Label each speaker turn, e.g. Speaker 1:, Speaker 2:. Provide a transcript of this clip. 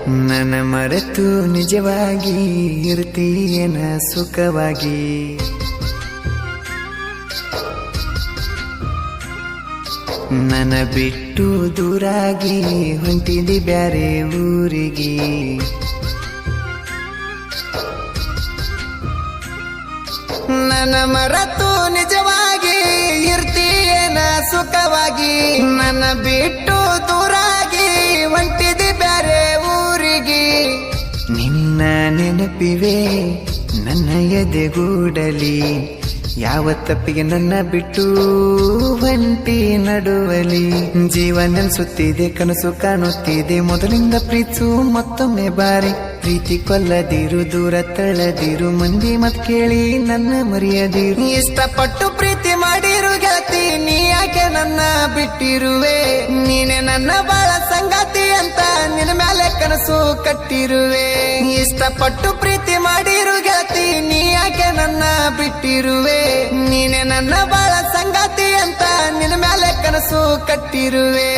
Speaker 1: ನನ್ನ ಮರೆತು ನಿಜವಾಗಿ ಇರ್ತೀಯೇನ ಸುಖವಾಗಿ. ನನ್ನ ಬಿಟ್ಟು ದೂರಾಗಿ ಹೊಂಟಿದಿ ಬ್ಯಾರೆ ಊರಿಗೆ. ನನ್ನ ಮರೆತು ನಿಜವಾಗಿ ಇರ್ತೀಯೇನ ಸುಖವಾಗಿ. ನನ್ನ ಬಿಟ್ಟು ದೂರಾಗಿ ಹೊಂಟಿದಿ ಬ್ಯಾರೆ ಊರಿಗೆ. ನಿನ್ನ ನೆನಪಿವೆ ನನ್ನ ಎದೆಗೂಡಲಿ. ಯಾವ ತಪ್ಪಿಗೆ ನನ್ನ ಬಿಟ್ಟು ಹೊಂಟಿ ನಡುವಲಿ. ಜೀವ ನೆನ್ಸುತ್ತಿದೆ ಕನಸು ಕಾಣುತ್ತಿದೆ ಮೊದಲಿಂದ ಪ್ರೀತಿಸು ಮತ್ತೊಮ್ಮೆ ಬಾರಿ. ಪ್ರೀತಿ ಕೊಲ್ಲದಿರು ದೂರ ತಳ್ಳದಿರು ಮಂದಿ ಮತ್ ಕೇಳಿ ನನ್ನ ಮರೆಯದಿರು. ಇಷ್ಟಪಟ್ಟು ಪ್ರೀತಿ ಮಾಡಿರು ಗೆಳತಿ ನೀ ಯಾಕೆ ನನ್ನ ಬಿಟ್ಟಿರುವೆ. ನೀನೆ ನನ್ನ ಬಾಳ ಸಂಗಾತಿ ಅಂತ ನಿನ್ನ ಮೇಲೆ ಕನಸು ಕಟ್ಟಿರುವೆ. ಇಷ್ಟಪಟ್ಟು ಪ್ರೀತಿ ಮಾಡಿರು ಗೆಳತಿ ನೀ ಯಾಕೆ ನನ್ನ ಬಿಟ್ಟಿರುವೆ. ನೀನೆ ನನ್ನ ಬಾಳ ಸಂಗಾತಿ ಅಂತ ನಿನ್ನ ಮೇಲೆ ಕನಸು ಕಟ್ಟಿರುವೆ.